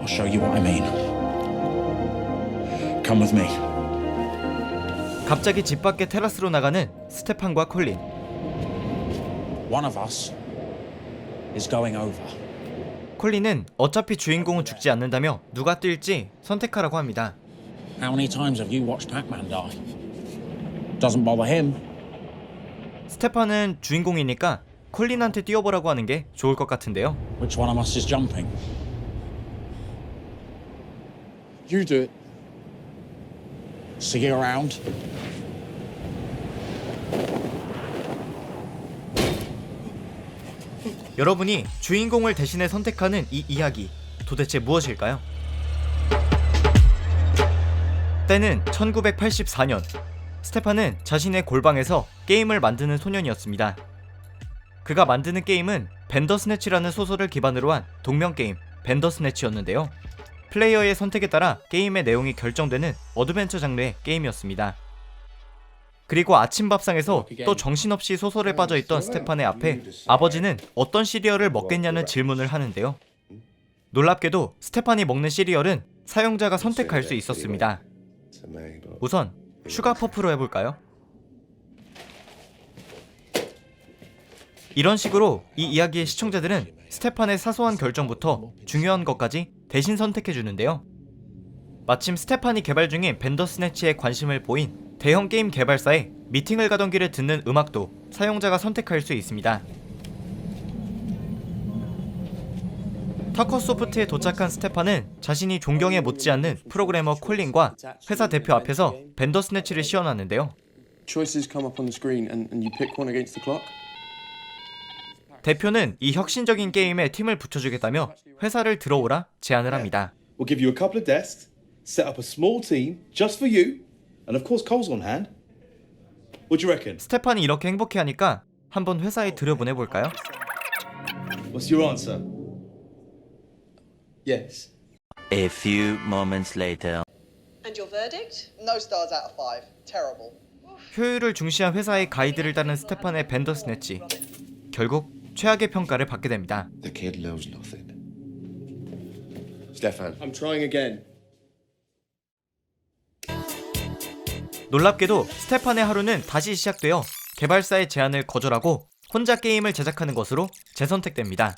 I'll show you what I mean. Come with me. 갑자기 집 밖에 테라스로 나가는 스테판과 콜린. One of us is going over. 콜린은 어차피 주인공은 죽지 않는다며 누가 뛸지 선택하라고 합니다. How many times have you watched Pac-Man die? Doesn't bother him. 스테판은 주인공이니까 콜린한테 뛰어보라고 하는 게 좋을 것 같은데요. Which one of us is jumping? You do it. See you around. 여러분이 주인공을 대신해 선택하는 이 이야기, 도대체 무엇일까요? 때는 1984년. 스테판은 자신의 골방에서 게임을 만드는 소년이었습니다. 그가 만드는 게임은 벤더스네치라는 소설을 기반으로 한 동명게임 벤더스네치였는데요. 플레이어의 선택에 따라 게임의 내용이 결정되는 어드벤처 장르의 게임이었습니다. 그리고 아침 밥상에서 또 정신없이 소설에 빠져있던 스테판의 앞에 아버지는 어떤 시리얼을 먹겠냐는 질문을 하는데요. 놀랍게도 스테판이 먹는 시리얼은 사용자가 선택할 수 있었습니다. 우선 슈가퍼프로 해볼까요? 이런 식으로 이 이야기의 시청자들은 스테판의 사소한 결정부터 중요한 것까지 대신 선택해주는데요. 마침 스테판이 개발 중인 벤더스네치에 관심을 보인 대형 게임 개발사에 미팅을 가던 길에 듣는 음악도 사용자가 선택할 수 있습니다. 타커소프트에 도착한 스테판은 자신이 존경에 못지않는 프로그래머 콜린과 회사 대표 앞에서 벤더스네치를 시연하는데요. Choices come up on the screen and you pick one against the clock. 대표는 이 혁신적인 게임에 팀을 붙여주겠다며 회사를 들어오라 제안을 합니다. We'll give you a couple of desks, set up a small team just for you, and of course Cole's on hand. What do you reckon? 스테판이 이렇게 행복해하니까 한번 회사에 들여보내볼까요? What's your answer? Yes. A few moments later. And your verdict? No stars out of 5. Terrible. 효율을 중시한 회사의 가이드를 따른 스테판의 벤더스네치. 결국 최악의 평가를 받게 됩니다. The kid knows nothing. Stefan. I'm trying again. 놀랍게도 스테판의 하루는 다시 시작되어 개발사의 제안을 거절하고 혼자 게임을 제작하는 것으로 재선택됩니다.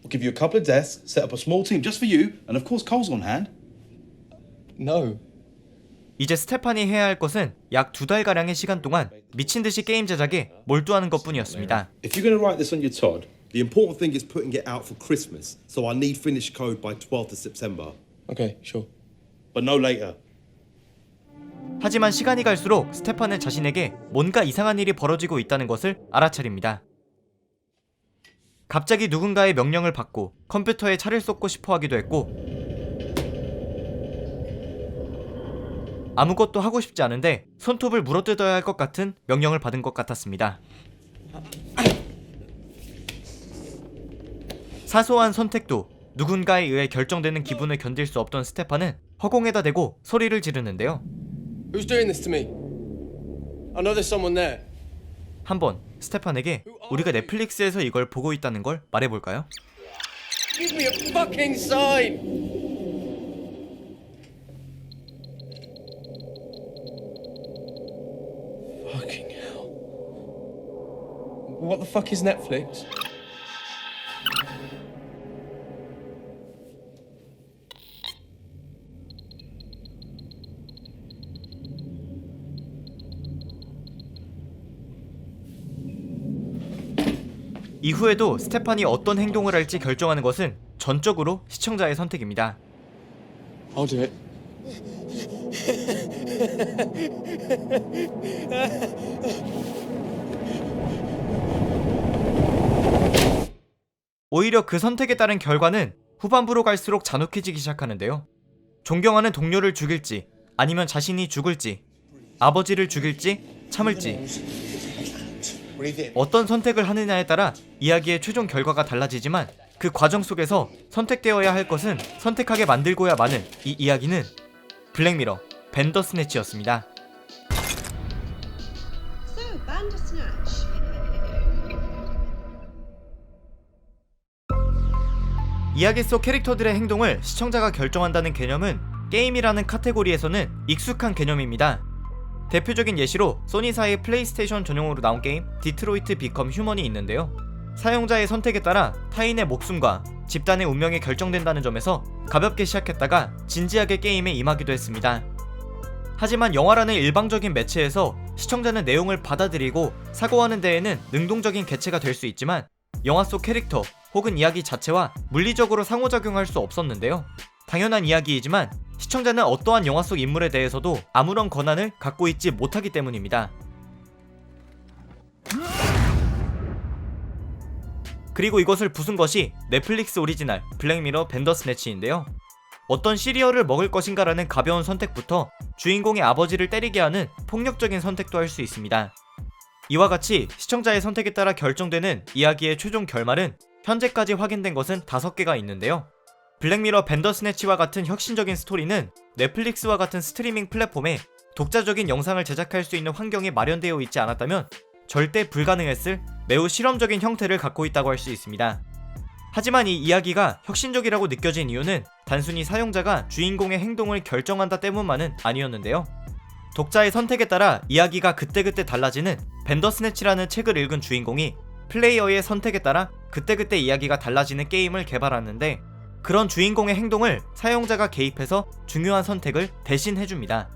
We'll give you a couple of desks, set up a small team just for you, and of course Cole's on hand. No. 이제 스테판이 해야 할 것은 약 2달가량의 시간 동안 미친듯이 게임 제작에 몰두하는 것뿐이었습니다. If you're going to write this on your Todd, the important thing is putting it out for Christmas, so I need finished code by 12th of September. Okay, sure. But no later. 하지만 시간이 갈수록 스테판은 자신에게 뭔가 이상한 일이 벌어지고 있다는 것을 알아차립니다. 갑자기 누군가의 명령을 받고 컴퓨터에 차를 쏟고 싶어 하기도 했고 아무것도 하고 싶지 않은데 손톱을 물어뜯어야 할 것 같은 명령을 받은 것 같았습니다. 사소한 선택도 누군가에 의해 결정되는 기분을 견딜 수 없던 스테판은 허공에다 대고 소리를 지르는데요. Who's doing this to me? I know there's someone there. 한번 스테판에게 우리가 넷플릭스에서 이걸 보고 있다는 걸 말해볼까요? Give me a fucking sign! Fucking hell. What the fuck is Netflix? 이후에도 스테판이 어떤 행동을 할지 결정하는 것은 전적으로 시청자의 선택입니다. I'll do it. 오히려 그 선택에 따른 결과는 후반부로 갈수록 잔혹해지기 시작하는데요. 존경하는 동료를 죽일지 아니면 자신이 죽을지 아버지를 죽일지 참을지 어떤 선택을 하느냐에 따라 이야기의 최종 결과가 달라지지만 그 과정 속에서 선택되어야 할 것은 선택하게 만들고야 마는 이 이야기는 블랙미러 벤더스네치였습니다. So, Bandersnatch. 이야기 속 캐릭터들의 행동을 시청자가 결정한다는 개념은 게임이라는 카테고리에서는 익숙한 개념입니다. 대표적인 예시로 소니사의 플레이스테이션 전용으로 나온 게임 디트로이트 비컴 휴먼이 있는데요. 사용자의 선택에 따라 타인의 목숨과 집단의 운명이 결정된다는 점에서 가볍게 시작했다가 진지하게 게임에 임하기도 했습니다. 하지만 영화라는 일방적인 매체에서 시청자는 내용을 받아들이고 사고하는 데에는 능동적인 개체가 될 수 있지만 영화 속 캐릭터 혹은 이야기 자체와 물리적으로 상호작용할 수 없었는데요. 당연한 이야기이지만 시청자는 어떠한 영화 속 인물에 대해서도 아무런 권한을 갖고 있지 못하기 때문입니다. 그리고 이것을 부순 것이 넷플릭스 오리지널 블랙미러 벤더스네치인데요. 어떤 시리얼을 먹을 것인가라는 가벼운 선택부터 주인공의 아버지를 때리게 하는 폭력적인 선택도 할 수 있습니다. 이와 같이 시청자의 선택에 따라 결정되는 이야기의 최종 결말은 현재까지 확인된 것은 5개가 있는데요. 블랙미러 벤더스네치와 같은 혁신적인 스토리는 넷플릭스와 같은 스트리밍 플랫폼에 독자적인 영상을 제작할 수 있는 환경이 마련되어 있지 않았다면 절대 불가능했을 매우 실험적인 형태를 갖고 있다고 할 수 있습니다. 하지만 이 이야기가 혁신적이라고 느껴진 이유는 단순히 사용자가 주인공의 행동을 결정한다 때문만은 아니었는데요. 독자의 선택에 따라 이야기가 그때그때 달라지는 벤더스네치라는 책을 읽은 주인공이 플레이어의 선택에 따라 그때그때 이야기가 달라지는 게임을 개발하는데 그런 주인공의 행동을 사용자가 개입해서 중요한 선택을 대신 해줍니다.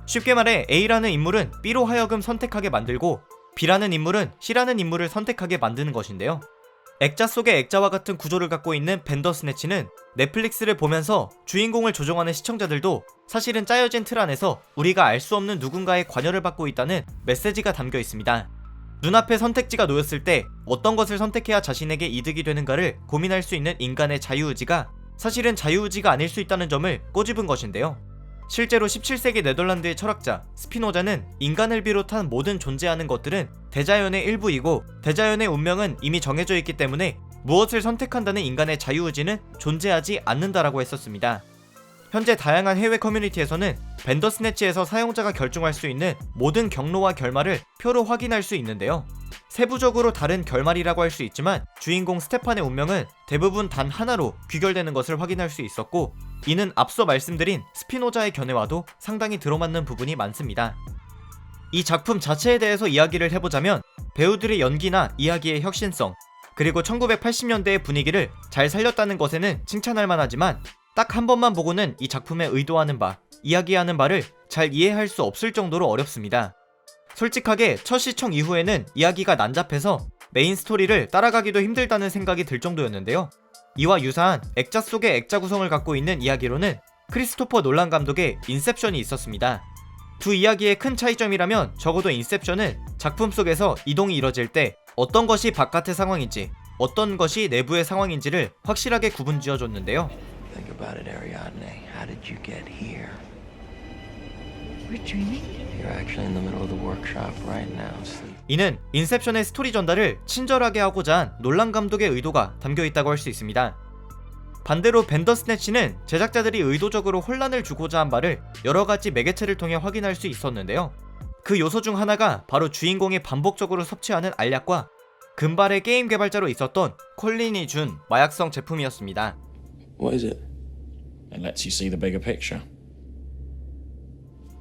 쉽게 말해 A라는 인물은 B로 하여금 선택하게 만들고 B라는 인물은 C라는 인물을 선택하게 만드는 것인데요. 액자 속의 액자와 같은 구조를 갖고 있는 벤더스네치는 넷플릭스를 보면서 주인공을 조종하는 시청자들도 사실은 짜여진 틀 안에서 우리가 알 수 없는 누군가의 관여를 받고 있다는 메시지가 담겨 있습니다. 눈앞에 선택지가 놓였을 때 어떤 것을 선택해야 자신에게 이득이 되는가를 고민할 수 있는 인간의 자유의지가 사실은 자유의지가 아닐 수 있다는 점을 꼬집은 것인데요. 실제로 17세기 네덜란드의 철학자 스피노자는 인간을 비롯한 모든 존재하는 것들은 대자연의 일부이고 대자연의 운명은 이미 정해져 있기 때문에 무엇을 선택한다는 인간의 자유의지는 존재하지 않는다라고 했었습니다. 현재 다양한 해외 커뮤니티에서는 벤더스네치에서 사용자가 결정할 수 있는 모든 경로와 결말을 표로 확인할 수 있는데요. 세부적으로 다른 결말이라고 할 수 있지만 주인공 스테판의 운명은 대부분 단 하나로 귀결되는 것을 확인할 수 있었고 이는 앞서 말씀드린 스피노자의 견해와도 상당히 들어맞는 부분이 많습니다. 이 작품 자체에 대해서 이야기를 해보자면 배우들의 연기나 이야기의 혁신성 그리고 1980년대의 분위기를 잘 살렸다는 것에는 칭찬할 만하지만 딱 한 번만 보고는 이 작품의 의도하는 바, 이야기하는 바를 잘 이해할 수 없을 정도로 어렵습니다. 솔직하게 첫 시청 이후에는 이야기가 난잡해서 메인 스토리를 따라가기도 힘들다는 생각이 들 정도였는데요. 이와 유사한 액자 속의 액자 구성을 갖고 있는 이야기로는 크리스토퍼 놀란 감독의 인셉션이 있었습니다. 두 이야기의 큰 차이점이라면 적어도 인셉션은 작품 속에서 이동이 이뤄질 때 어떤 것이 바깥의 상황인지 어떤 것이 내부의 상황인지를 확실하게 구분지어줬는데요. Think about it, Ariadne. How did you get here? We're dreaming? You're actually in the middle of the workshop right now. Sleep. 이는 인셉션의 스토리 전달을 친절하게 하고자 한 놀란 감독의 의도가 담겨있다고 할 수 있습니다. 반대로 벤더스네치는 제작자들이 의도적으로 혼란을 주고자 한 바를 여러가지 매개체를 통해 확인할 수 있었는데요. 그 요소 중 하나가 바로 주인공이 반복적으로 섭취하는 알약과 금발의 게임 개발자로 있었던 콜린이 준 마약성 제품이었습니다. What is it? It lets you see the bigger picture.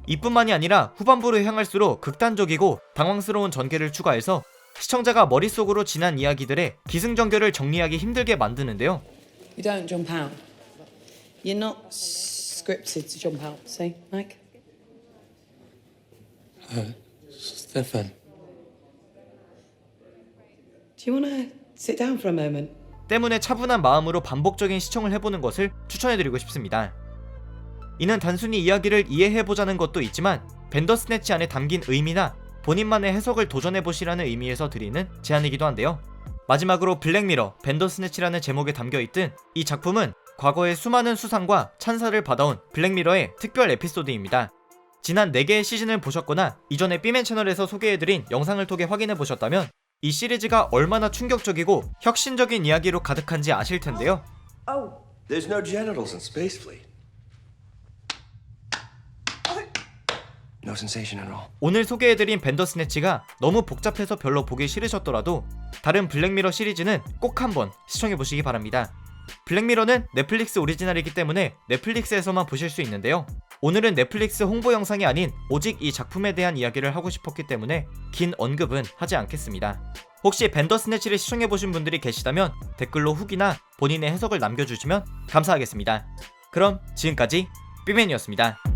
이뿐만이 아니라 후반부로 향할수록 극단적이고 당황스러운 전개를 추가해서 시청자가 머릿속으로 지난 이야기들의 기승전결을 정리하기 힘들게 만드는데요. You don't jump out. You're not scripted to jump out, see, Mike? Stefan. Do you want to sit down for a moment? 때문에 차분한 마음으로 반복적인 시청을 해보는 것을 추천해드리고 싶습니다. 이는 단순히 이야기를 이해해보자는 것도 있지만 벤더스네치 안에 담긴 의미나 본인만의 해석을 도전해보시라는 의미에서 드리는 제안이기도 한데요. 마지막으로 블랙미러 벤더스네치라는 제목에 담겨있든 이 작품은 과거의 수많은 수상과 찬사를 받아온 블랙미러의 특별 에피소드입니다. 지난 4개의 시즌을 보셨거나 이전에 B맨 채널에서 소개해드린 영상을 통해 확인해보셨다면 이 시리즈가 얼마나 충격적이고 혁신적인 이야기로 가득한지 아실 텐데요. There's no genitals in Space Fleet. No sensation at all. 오늘 소개해드린 벤더스네치가 너무 복잡해서 별로 보기 싫으셨더라도 다른 블랙미러 시리즈는 꼭 한번 시청해보시기 바랍니다. 블랙미러는 넷플릭스 오리지널이기 때문에 넷플릭스에서만 보실 수 있는데요. 오늘은 넷플릭스 홍보 영상이 아닌 오직 이 작품에 대한 이야기를 하고 싶었기 때문에 긴 언급은 하지 않겠습니다. 혹시 벤더스네치를 시청해보신 분들이 계시다면 댓글로 후기나 본인의 해석을 남겨주시면 감사하겠습니다. 그럼 지금까지 삐맨이었습니다.